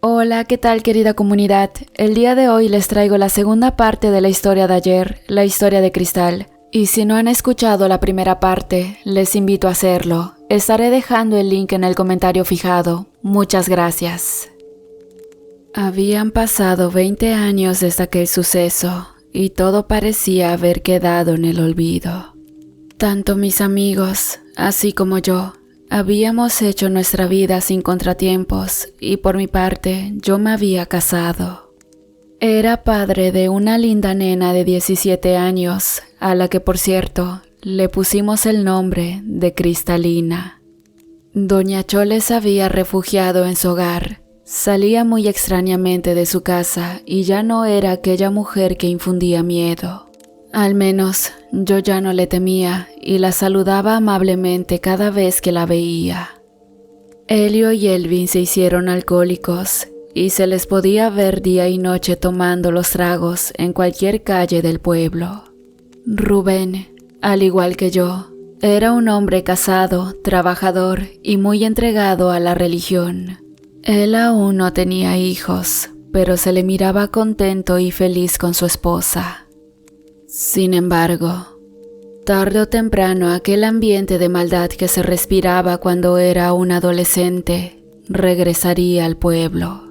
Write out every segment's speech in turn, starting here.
Hola, ¿qué tal querida comunidad? El día de hoy les traigo la segunda parte de la historia de ayer, la historia de Cristal. Y si no han escuchado la primera parte, les invito a hacerlo. Estaré dejando el link en el comentario fijado. Muchas gracias. Habían pasado 20 años desde aquel suceso y todo parecía haber quedado en el olvido. Tanto mis amigos, así como yo, habíamos hecho nuestra vida sin contratiempos y por mi parte yo me había casado. Era padre de una linda nena de 17 años, a la que por cierto le pusimos el nombre de Cristalina. Doña Chole se había refugiado en su hogar, salía muy extrañamente de su casa y ya no era aquella mujer que infundía miedo. Al menos yo ya no le temía y la saludaba amablemente cada vez que la veía. Elio y Elvin se hicieron alcohólicos y se les podía ver día y noche tomando los tragos en cualquier calle del pueblo. Rubén, al igual que yo, era un hombre casado, trabajador y muy entregado a la religión. Él aún no tenía hijos, pero se le miraba contento y feliz con su esposa. Sin embargo, tarde o temprano aquel ambiente de maldad que se respiraba cuando era un adolescente regresaría al pueblo.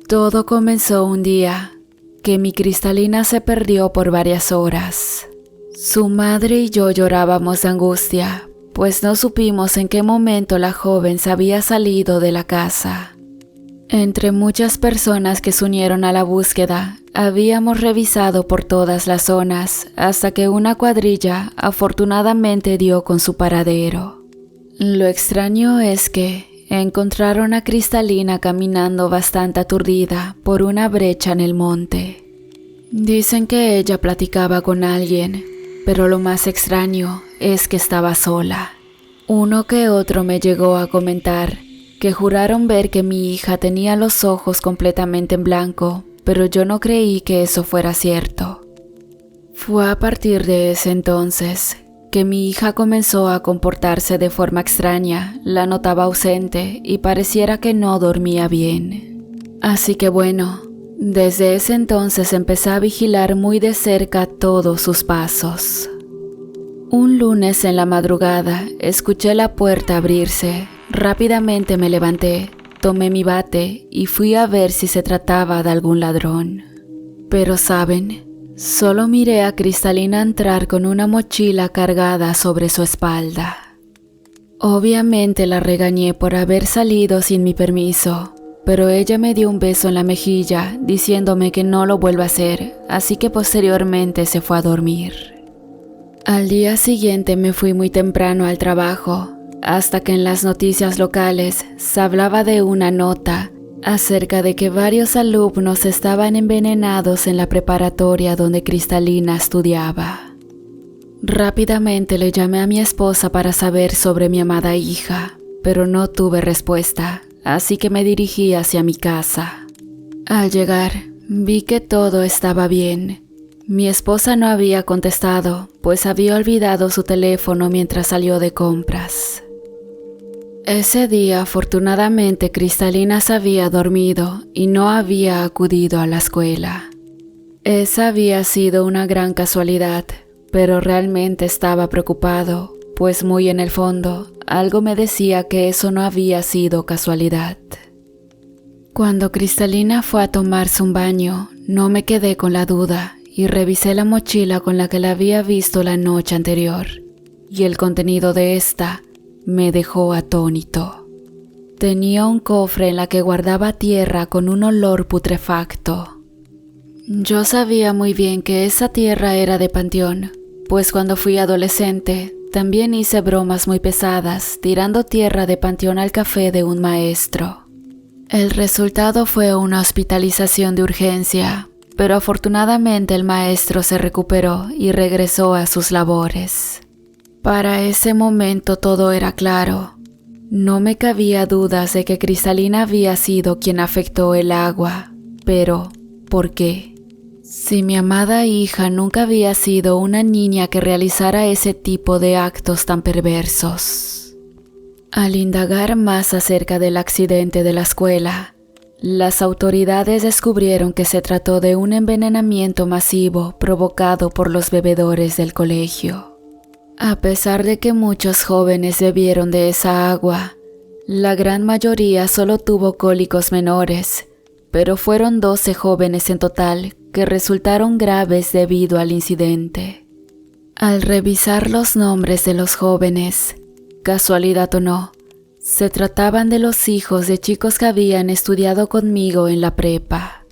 Todo comenzó un día que mi Cristalina se perdió por varias horas. Su madre y yo llorábamos de angustia, pues no supimos en qué momento la joven se había salido de la casa. Entre muchas personas que se unieron a la búsqueda, habíamos revisado por todas las zonas hasta que una cuadrilla afortunadamente dio con su paradero. Lo extraño es que encontraron a Cristalina caminando bastante aturdida por una brecha en el monte. Dicen que ella platicaba con alguien, pero lo más extraño es que estaba sola. Uno que otro me llegó a comentar que juraron ver que mi hija tenía los ojos completamente en blanco, pero yo no creí que eso fuera cierto. Fue a partir de ese entonces que mi hija comenzó a comportarse de forma extraña, la notaba ausente y pareciera que no dormía bien. Así que bueno, desde ese entonces empecé a vigilar muy de cerca todos sus pasos. Un lunes en la madrugada escuché la puerta abrirse. Rápidamente me levanté, tomé mi bate y fui a ver si se trataba de algún ladrón. Pero ¿saben? Solo miré a Cristalina entrar con una mochila cargada sobre su espalda. Obviamente la regañé por haber salido sin mi permiso, pero ella me dio un beso en la mejilla diciéndome que no lo vuelva a hacer, así que posteriormente se fue a dormir. Al día siguiente me fui muy temprano al trabajo, hasta que en las noticias locales se hablaba de una nota acerca de que varios alumnos estaban envenenados en la preparatoria donde Cristalina estudiaba. Rápidamente le llamé a mi esposa para saber sobre mi amada hija, pero no tuve respuesta, así que me dirigí hacia mi casa. Al llegar, vi que todo estaba bien. Mi esposa no había contestado, pues había olvidado su teléfono mientras salió de compras. Ese día, afortunadamente, Cristalina se había dormido y no había acudido a la escuela. Esa había sido una gran casualidad, pero realmente estaba preocupado, pues muy en el fondo, algo me decía que eso no había sido casualidad. Cuando Cristalina fue a tomarse un baño, no me quedé con la duda y revisé la mochila con la que la había visto la noche anterior, y el contenido de esta me dejó atónito. Tenía un cofre en la que guardaba tierra con un olor putrefacto. Yo sabía muy bien que esa tierra era de panteón, pues cuando fui adolescente también hice bromas muy pesadas tirando tierra de panteón al café de un maestro. El resultado fue una hospitalización de urgencia, pero afortunadamente el maestro se recuperó y regresó a sus labores. Para ese momento todo era claro. No me cabía dudas de que Cristalina había sido quien afectó el agua, pero ¿por qué? Si mi amada hija nunca había sido una niña que realizara ese tipo de actos tan perversos. Al indagar más acerca del accidente de la escuela, Las autoridades descubrieron que se trató de un envenenamiento masivo provocado por los bebedores del colegio. A pesar de que muchos jóvenes bebieron de esa agua, la gran mayoría solo tuvo cólicos menores, pero fueron 12 jóvenes en total que resultaron graves debido al incidente. Al revisar los nombres de los jóvenes, casualidad o no, se trataban de los hijos de chicos que habían estudiado conmigo en la prepa.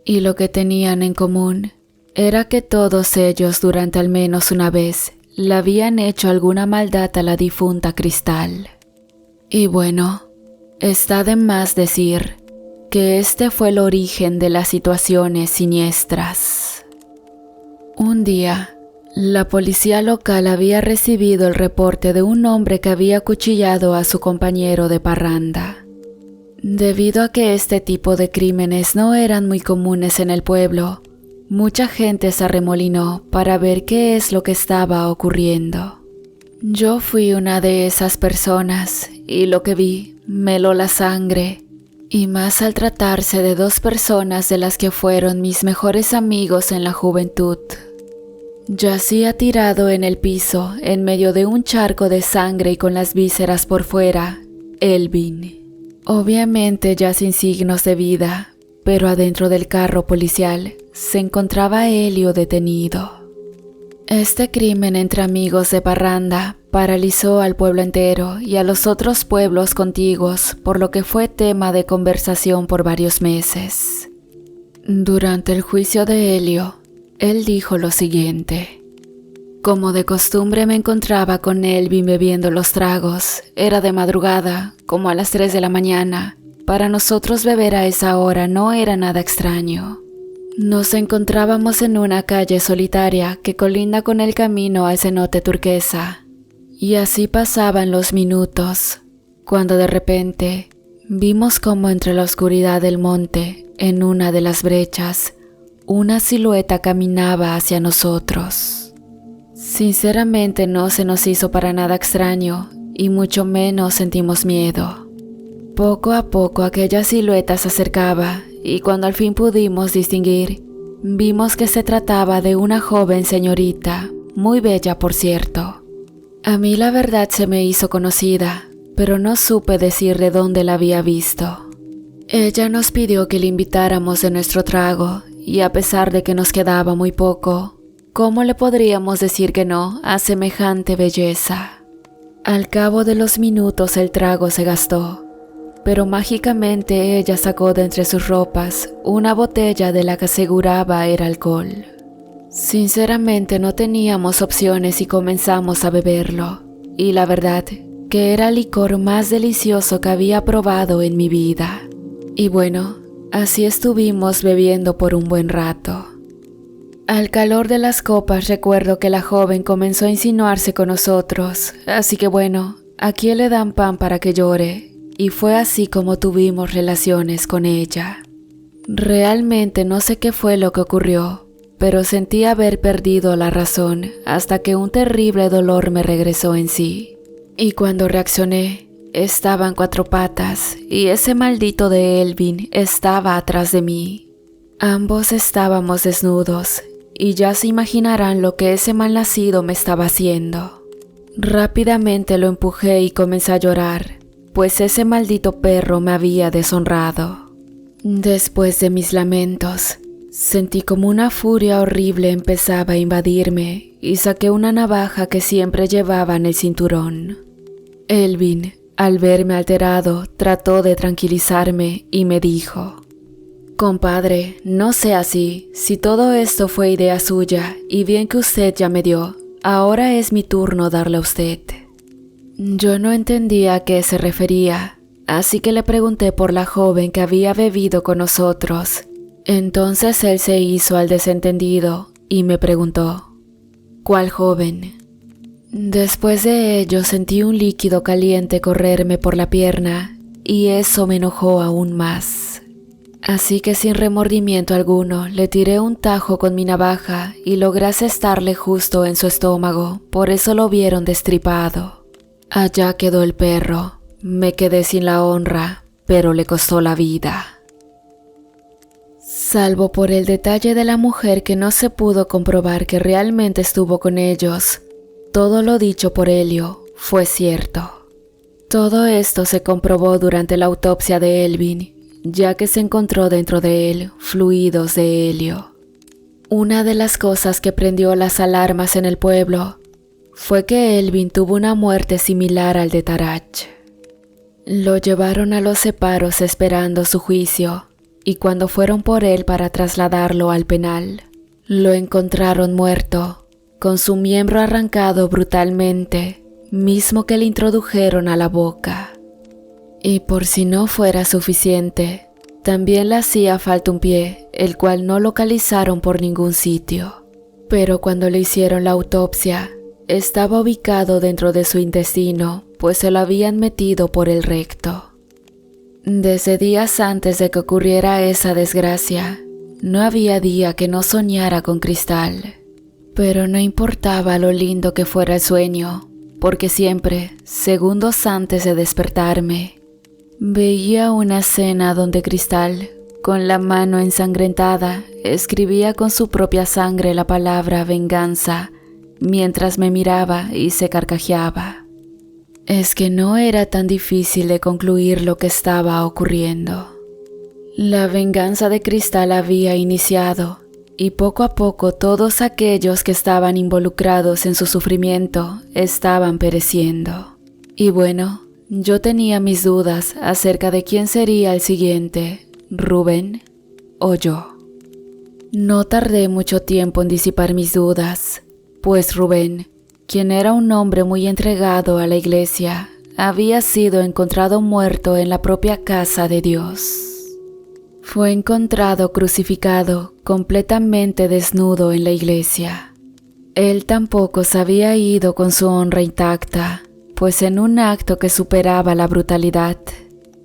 Y lo que tenían en común era que todos ellos durante al menos una vez le habían hecho alguna maldad a la difunta Cristal. Y bueno, está de más decir que este fue el origen de las situaciones siniestras. Un día, la policía local había recibido el reporte de un hombre que había acuchillado a su compañero de parranda. Debido a que este tipo de crímenes no eran muy comunes en el pueblo, mucha gente se arremolinó para ver qué es lo que estaba ocurriendo. Yo fui una de esas personas y lo que vi me heló la sangre, y más al tratarse de 2 personas de las que fueron mis mejores amigos en la juventud. Yacía tirado en el piso, en medio de un charco de sangre y con las vísceras por fuera, Elvin. Obviamente ya sin signos de vida, pero adentro del carro policial se encontraba Helio detenido. Este crimen entre amigos de parranda paralizó al pueblo entero y a los otros pueblos contiguos, por lo que fue tema de conversación por varios meses. Durante el juicio de Helio, él dijo lo siguiente: como de costumbre me encontraba con Elvin bebiendo los tragos. Era de madrugada, como a las 3 de la mañana. Para nosotros beber a esa hora no era nada extraño. Nos encontrábamos en una calle solitaria que colinda con el camino al cenote turquesa. Y así pasaban los minutos, cuando de repente vimos como entre la oscuridad del monte, en una de las brechas, una silueta caminaba hacia nosotros. Sinceramente no se nos hizo para nada extraño y mucho menos sentimos miedo. Poco a poco aquella silueta se acercaba y cuando al fin pudimos distinguir, vimos que se trataba de una joven señorita, muy bella por cierto. A mí la verdad se me hizo conocida, pero no supe decir de dónde la había visto. Ella nos pidió que le invitáramos de nuestro trago y a pesar de que nos quedaba muy poco, ¿cómo le podríamos decir que no a semejante belleza? Al cabo de los minutos el trago se gastó, pero mágicamente ella sacó de entre sus ropas una botella de la que aseguraba era alcohol. Sinceramente no teníamos opciones y comenzamos a beberlo, y la verdad que era el licor más delicioso que había probado en mi vida. Y bueno, así estuvimos bebiendo por un buen rato. Al calor de las copas recuerdo que la joven comenzó a insinuarse con nosotros, así que bueno, ¿a quién le dan pan para que llore? Y fue así como tuvimos relaciones con ella. Realmente no sé qué fue lo que ocurrió, pero sentí haber perdido la razón hasta que un terrible dolor me regresó en sí. Y cuando reaccioné, estaba en 4 patas y ese maldito de Elvin estaba atrás de mí. Ambos estábamos desnudos y ya se imaginarán lo que ese malnacido me estaba haciendo. Rápidamente lo empujé y comencé a llorar, pues ese maldito perro me había deshonrado. Después de mis lamentos, sentí como una furia horrible empezaba a invadirme y saqué una navaja que siempre llevaba en el cinturón. Elvin, al verme alterado, trató de tranquilizarme y me dijo: «Compadre, no sea así, si todo esto fue idea suya y bien que usted ya me dio, ahora es mi turno darle a usted». Yo no entendía a qué se refería, así que le pregunté por la joven que había bebido con nosotros. Entonces él se hizo al desentendido y me preguntó: «¿Cuál joven?». Después de ello sentí un líquido caliente correrme por la pierna y eso me enojó aún más. Así que sin remordimiento alguno le tiré un tajo con mi navaja y logré asestarle justo en su estómago, por eso lo vieron destripado. Allá quedó el perro, me quedé sin la honra, pero le costó la vida. salvo por el detalle de la mujer que no se pudo comprobar que realmente estuvo con ellos. Todo lo dicho por Helio fue cierto. Todo esto se comprobó durante la autopsia de Elvin, ya que se encontró dentro de él fluidos de helio. Una de las cosas que prendió las alarmas en el pueblo fue que Elvin tuvo una muerte similar al de Tarach. Lo llevaron a los separos esperando su juicio, y cuando fueron por él para trasladarlo al penal, lo encontraron muerto, con su miembro arrancado brutalmente, mismo que le introdujeron a la boca. Y por si no fuera suficiente, también le hacía falta un pie, el cual no localizaron por ningún sitio. Pero cuando le hicieron la autopsia, estaba ubicado dentro de su intestino, pues se lo habían metido por el recto. Desde días antes de que ocurriera esa desgracia, no había día que no soñara con Cristal. Pero no importaba lo lindo que fuera el sueño, porque siempre, segundos antes de despertarme, veía una escena donde Cristal, con la mano ensangrentada, escribía con su propia sangre la palabra venganza, mientras me miraba y se carcajeaba. Es que no era tan difícil de concluir lo que estaba ocurriendo. La venganza de Cristal había iniciado, y poco a poco todos aquellos que estaban involucrados en su sufrimiento estaban pereciendo. Y bueno, yo tenía mis dudas acerca de quién sería el siguiente, Rubén o yo. No tardé mucho tiempo en disipar mis dudas, pues Rubén, quien era un hombre muy entregado a la iglesia, había sido encontrado muerto en la propia casa de Dios. Fue encontrado crucificado, completamente desnudo en la iglesia. Él tampoco se había ido con su honra intacta, pues en un acto que superaba la brutalidad,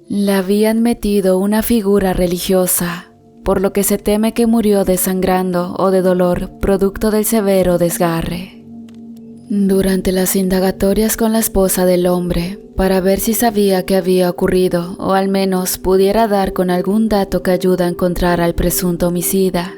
le habían metido una figura religiosa, por lo que se teme que murió desangrando o de dolor producto del severo desgarre. Durante las indagatorias con la esposa del hombre, para ver si sabía qué había ocurrido o al menos pudiera dar con algún dato que ayude a encontrar al presunto homicida,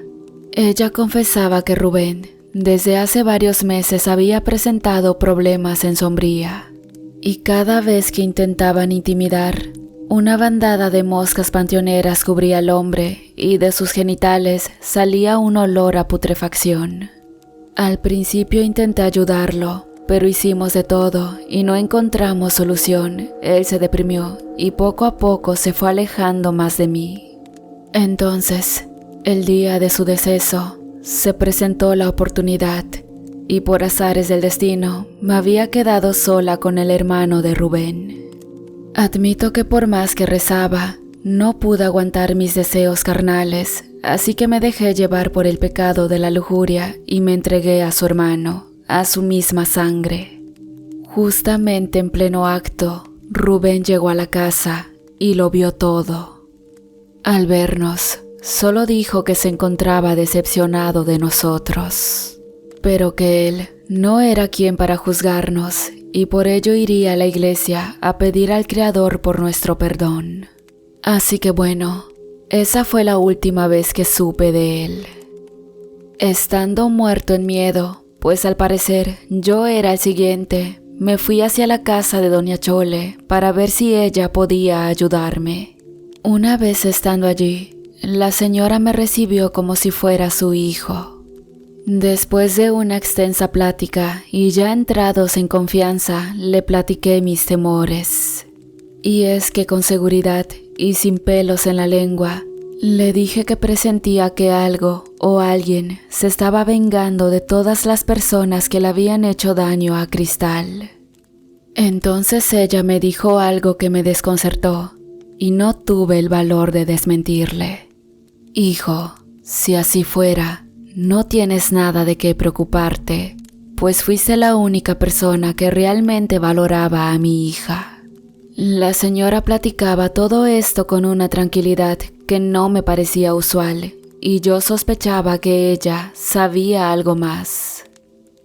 ella confesaba que Rubén, desde hace varios meses, había presentado problemas en Sombría, y cada vez que intentaban intimidar, una bandada de moscas panteoneras cubría al hombre y de sus genitales salía un olor a putrefacción. Al principio intenté ayudarlo, pero hicimos de todo y no encontramos solución. Él se deprimió y poco a poco se fue alejando más de mí. Entonces, el día de su deceso, se presentó la oportunidad y por azares del destino me había quedado sola con el hermano de Rubén. Admito que por más que rezaba, no pude aguantar mis deseos carnales, así que me dejé llevar por el pecado de la lujuria y me entregué a su hermano, a su misma sangre. Justamente en pleno acto, Rubén llegó a la casa y lo vio todo. Al vernos, solo dijo que se encontraba decepcionado de nosotros, pero que él no era quien para juzgarnos y por ello iría a la iglesia a pedir al Creador por nuestro perdón. Así que bueno, esa fue la última vez que supe de él. Estando muerto en miedo, pues al parecer yo era el siguiente, me fui hacia la casa de Doña Chole para ver si ella podía ayudarme. Una vez estando allí, la señora me recibió como si fuera su hijo. Después de una extensa plática y ya entrados en confianza, le platiqué mis temores. Y es que con seguridad y sin pelos en la lengua, le dije que presentía que algo o alguien se estaba vengando de todas las personas que le habían hecho daño a Cristal. Entonces ella me dijo algo que me desconcertó y no tuve el valor de desmentirle. Hijo, si así fuera, no tienes nada de qué preocuparte, pues fuiste la única persona que realmente valoraba a mi hija. La señora platicaba todo esto con una tranquilidad que no me parecía usual, y yo sospechaba que ella sabía algo más.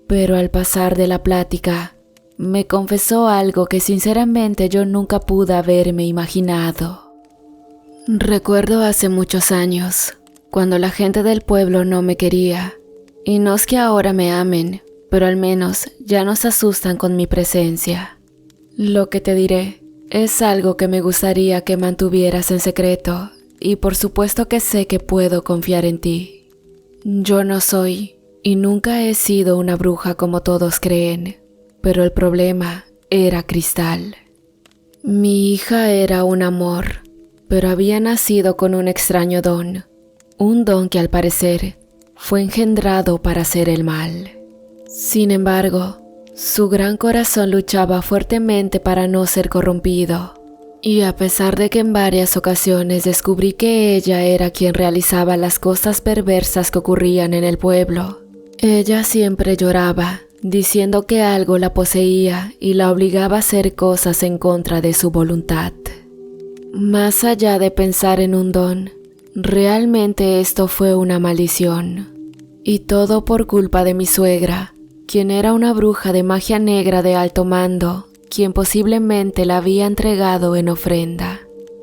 Pero al pasar de la plática, me confesó algo que sinceramente yo nunca pude haberme imaginado. Recuerdo hace muchos años, cuando la gente del pueblo no me quería. Y no es que ahora me amen, pero al menos ya no se asustan con mi presencia. Lo que te diré es algo que me gustaría que mantuvieras en secreto, y por supuesto que sé que puedo confiar en ti. Yo no soy y nunca he sido una bruja como todos creen, pero el problema era Cristal. Mi hija era un amor, pero había nacido con un extraño don, un don que al parecer fue engendrado para hacer el mal. Sin embargo, su gran corazón luchaba fuertemente para no ser corrompido, y a pesar de que en varias ocasiones descubrí que ella era quien realizaba las cosas perversas que ocurrían en el pueblo, ella siempre lloraba, diciendo que algo la poseía y la obligaba a hacer cosas en contra de su voluntad. Más allá de pensar en un don, realmente esto fue una maldición, y todo por culpa de mi suegra, quien era una bruja de magia negra de alto mando, quien posiblemente la había entregado en ofrenda.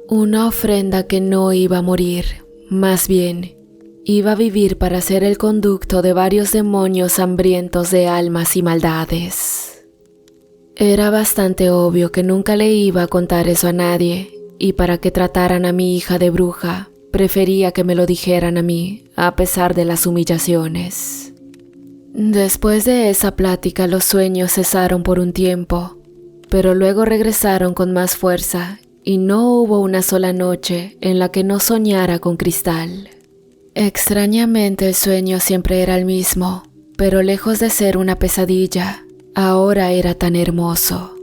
Una ofrenda que no iba a morir, más bien, iba a vivir para ser el conducto de varios demonios hambrientos de almas y maldades. Era bastante obvio que nunca le iba a contar eso a nadie, y para que trataran a mi hija de bruja, prefería que me lo dijeran a mí, a pesar de las humillaciones. Después de esa plática, los sueños cesaron por un tiempo, pero luego regresaron con más fuerza, y no hubo una sola noche en la que no soñara con Cristal. Extrañamente el sueño siempre era el mismo, pero lejos de ser una pesadilla, ahora era tan hermoso.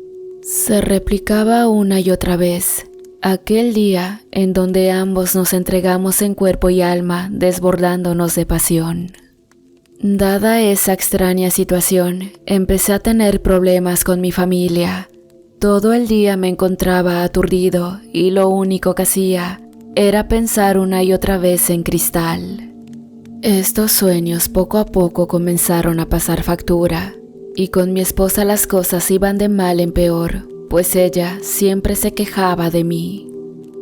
Se replicaba una y otra vez, aquel día en donde ambos nos entregamos en cuerpo y alma, desbordándonos de pasión. Dada esa extraña situación, empecé a tener problemas con mi familia. Todo el día me encontraba aturdido y lo único que hacía era pensar una y otra vez en Cristal. Estos sueños poco a poco comenzaron a pasar factura, y con mi esposa las cosas iban de mal en peor, pues ella siempre se quejaba de mí,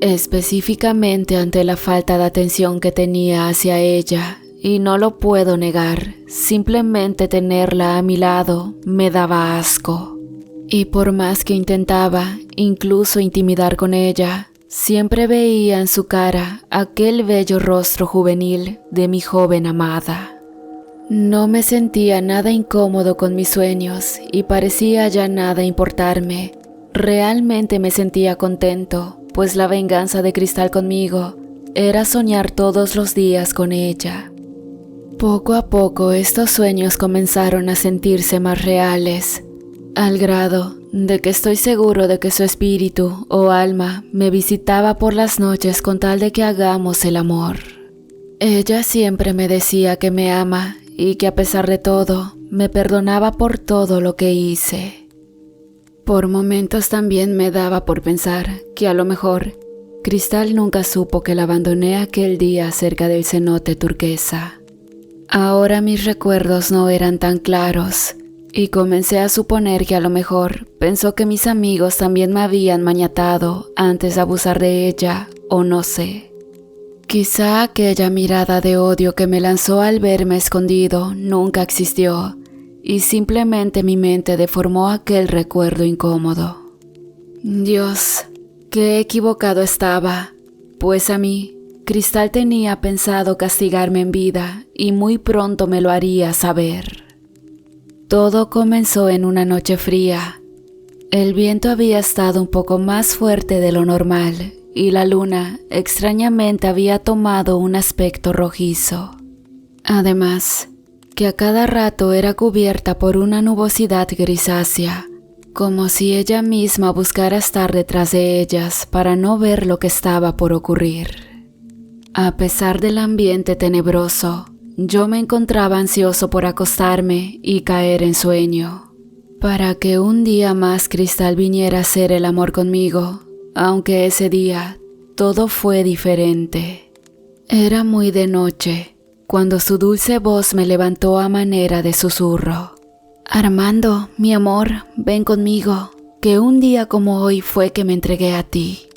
específicamente ante la falta de atención que tenía hacia ella, y no lo puedo negar, simplemente tenerla a mi lado me daba asco. Y por más que intentaba, incluso intimidar con ella, siempre veía en su cara aquel bello rostro juvenil de mi joven amada. No me sentía nada incómodo con mis sueños y parecía ya nada importarme. Realmente me sentía contento, pues la venganza de Cristal conmigo era soñar todos los días con ella. Poco a poco estos sueños comenzaron a sentirse más reales, al grado de que estoy seguro de que su espíritu o alma me visitaba por las noches con tal de que hagamos el amor. Ella siempre me decía que me ama y que a pesar de todo, me perdonaba por todo lo que hice. Por momentos también me daba por pensar que a lo mejor Cristal nunca supo que la abandoné aquel día cerca del cenote turquesa. Ahora mis recuerdos no eran tan claros, y comencé a suponer que a lo mejor pensó que mis amigos también me habían maniatado antes de abusar de ella, o no sé. Quizá aquella mirada de odio que me lanzó al verme escondido nunca existió, y simplemente mi mente deformó aquel recuerdo incómodo. Dios, qué equivocado estaba, pues a mí, Cristal tenía pensado castigarme en vida y muy pronto me lo haría saber. Todo comenzó en una noche fría. El viento había estado un poco más fuerte de lo normal y la luna extrañamente había tomado un aspecto rojizo. Además, que a cada rato era cubierta por una nubosidad grisácea, como si ella misma buscara estar detrás de ellas para no ver lo que estaba por ocurrir. A pesar del ambiente tenebroso, yo me encontraba ansioso por acostarme y caer en sueño, para que un día más Cristal viniera a hacer el amor conmigo, aunque ese día todo fue diferente. Era muy de noche, cuando su dulce voz me levantó a manera de susurro. Armando, mi amor, ven conmigo, que un día como hoy fue que me entregué a ti.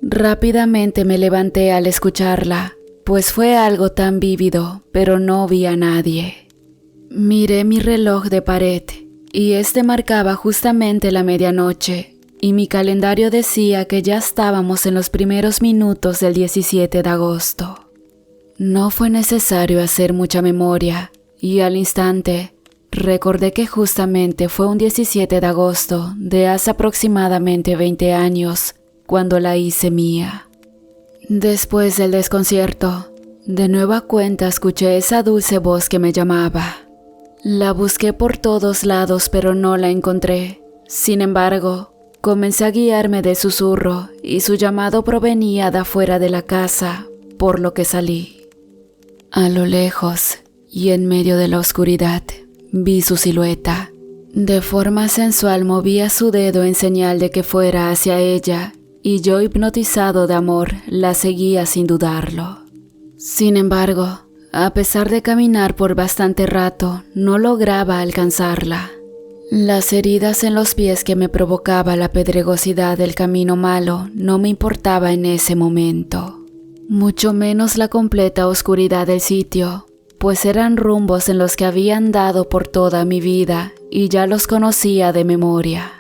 Rápidamente me levanté al escucharla, pues fue algo tan vívido, pero no vi a nadie. Miré mi reloj de pared y este marcaba justamente la medianoche y mi calendario decía que ya estábamos en los primeros minutos del 17 de agosto. No fue necesario hacer mucha memoria y al instante recordé que justamente fue un 17 de agosto de hace aproximadamente 20 años cuando la hice mía. Después del desconcierto, de nueva cuenta escuché esa dulce voz que me llamaba. La busqué por todos lados pero no la encontré. Sin embargo, comencé a guiarme del susurro y su llamado provenía de afuera de la casa, por lo que salí. A lo lejos y en medio de la oscuridad, vi su silueta. De forma sensual movía su dedo en señal de que fuera hacia ella y yo, hipnotizado de amor, la seguía sin dudarlo. Sin embargo, a pesar de caminar por bastante rato, no lograba alcanzarla. Las heridas en los pies que me provocaba la pedregosidad del camino malo no me importaba en ese momento. Mucho menos la completa oscuridad del sitio, pues eran rumbos en los que había andado por toda mi vida y ya los conocía de memoria.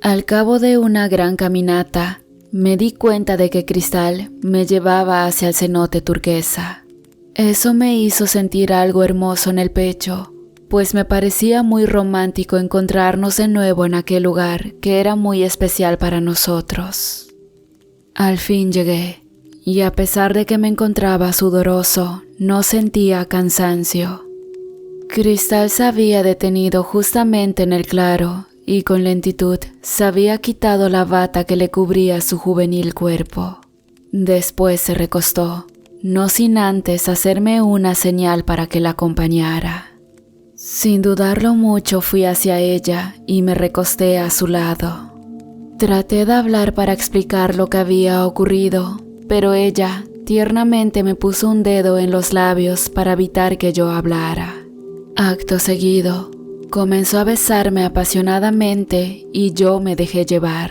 Al cabo de una gran caminata, me di cuenta de que Cristal me llevaba hacia el cenote turquesa. Eso me hizo sentir algo hermoso en el pecho, pues me parecía muy romántico encontrarnos de nuevo en aquel lugar que era muy especial para nosotros. Al fin llegué, y a pesar de que me encontraba sudoroso, no sentía cansancio. Cristal se había detenido justamente en el claro y con lentitud se había quitado la bata que le cubría su juvenil cuerpo. Después se recostó, no sin antes hacerme una señal para que la acompañara. Sin dudarlo mucho fui hacia ella y me recosté a su lado. Traté de hablar para explicar lo que había ocurrido, pero ella tiernamente me puso un dedo en los labios para evitar que yo hablara. Acto seguido, comenzó a besarme apasionadamente y yo me dejé llevar.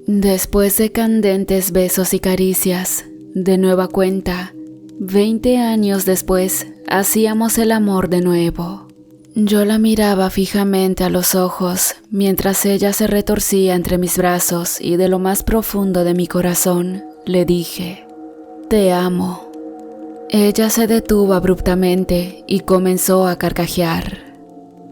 Después de candentes besos y caricias, de nueva cuenta, 20 años después, hacíamos el amor de nuevo. Yo la miraba fijamente a los ojos, mientras ella se retorcía entre mis brazos y de lo más profundo de mi corazón, le dije, «Te amo». Ella se detuvo abruptamente y comenzó a carcajear.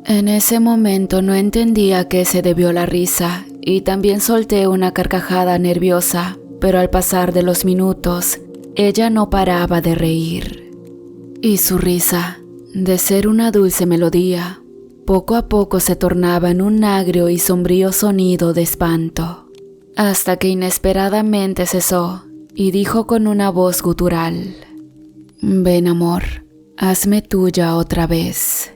En ese momento no entendía a qué se debió la risa y también solté una carcajada nerviosa, pero al pasar de los minutos, ella no paraba de reír. Y su risa, de ser una dulce melodía, poco a poco se tornaba en un agrio y sombrío sonido de espanto, hasta que inesperadamente cesó y dijo con una voz gutural, «Ven, amor, hazme tuya otra vez».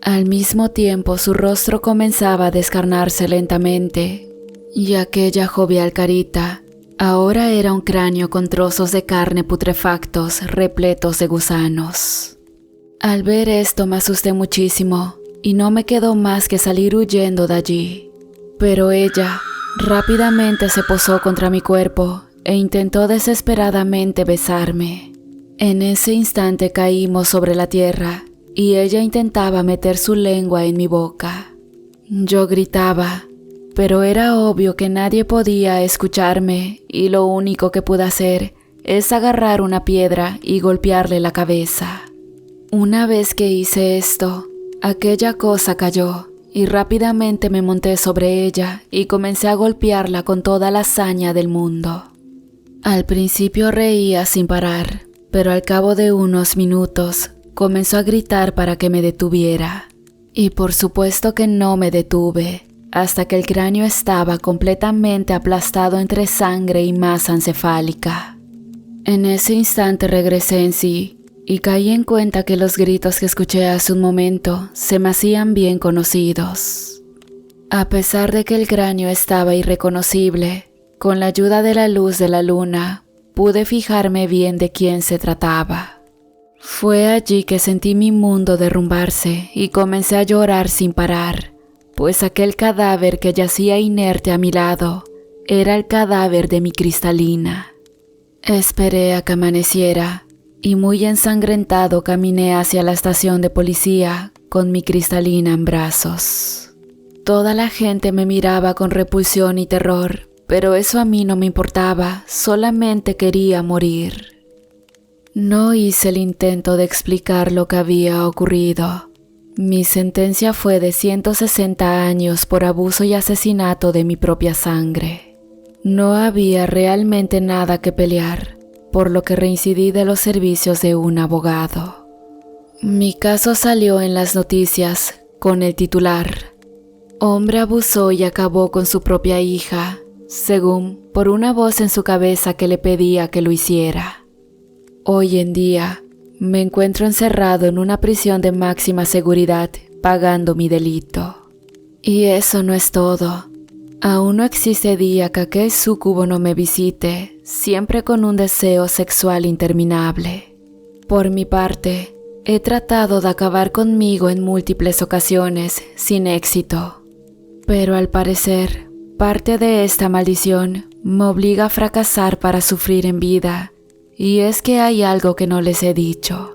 Al mismo tiempo su rostro comenzaba a descarnarse lentamente, y aquella jovial carita ahora era un cráneo con trozos de carne putrefactos repletos de gusanos. Al ver esto me asusté muchísimo y no me quedó más que salir huyendo de allí. Pero ella rápidamente se posó contra mi cuerpo e intentó desesperadamente besarme. En ese instante caímos sobre la tierra y ella intentaba meter su lengua en mi boca. Yo gritaba, pero era obvio que nadie podía escucharme y lo único que pude hacer es agarrar una piedra y golpearle la cabeza. Una vez que hice esto, aquella cosa cayó y rápidamente me monté sobre ella y comencé a golpearla con toda la hazaña del mundo. Al principio reía sin parar, pero al cabo de unos minutos comenzó a gritar para que me detuviera. Y por supuesto que no me detuve, hasta que el cráneo estaba completamente aplastado entre sangre y masa encefálica. En ese instante regresé en sí y caí en cuenta que los gritos que escuché hace un momento se me hacían bien conocidos. A pesar de que el cráneo estaba irreconocible, con la ayuda de la luz de la luna, pude fijarme bien de quién se trataba. Fue allí que sentí mi mundo derrumbarse y comencé a llorar sin parar, pues aquel cadáver que yacía inerte a mi lado era el cadáver de mi Cristalina. Esperé a que amaneciera y muy ensangrentado caminé hacia la estación de policía con mi Cristalina en brazos. Toda la gente me miraba con repulsión y terror, pero eso a mí no me importaba, solamente quería morir. No hice el intento de explicar lo que había ocurrido. Mi sentencia fue de 160 años por abuso y asesinato de mi propia sangre. No había realmente nada que pelear, por lo que reincidí de los servicios de un abogado. Mi caso salió en las noticias con el titular: Hombre abusó y acabó con su propia hija, según por una voz en su cabeza que le pedía que lo hiciera. Hoy en día, me encuentro encerrado en una prisión de máxima seguridad, pagando mi delito. Y eso no es todo. Aún no existe día que aquel súcubo no me visite, siempre con un deseo sexual interminable. Por mi parte, he tratado de acabar conmigo en múltiples ocasiones, sin éxito. Pero al parecer, parte de esta maldición me obliga a fracasar para sufrir en vida. Y es que hay algo que no les he dicho.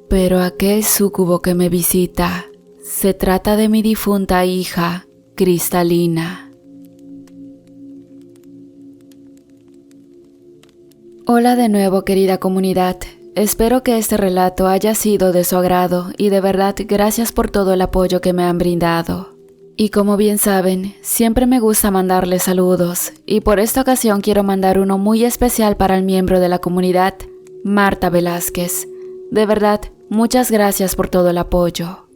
Pero aquel súcubo que me visita, se trata de mi difunta hija, Cristalina. Hola de nuevo, querida comunidad. Espero que este relato haya sido de su agrado y de verdad gracias por todo el apoyo que me han brindado. Y como bien saben, siempre me gusta mandarles saludos y por esta ocasión quiero mandar uno muy especial para el miembro de la comunidad, Marta Velázquez. De verdad, muchas gracias por todo el apoyo.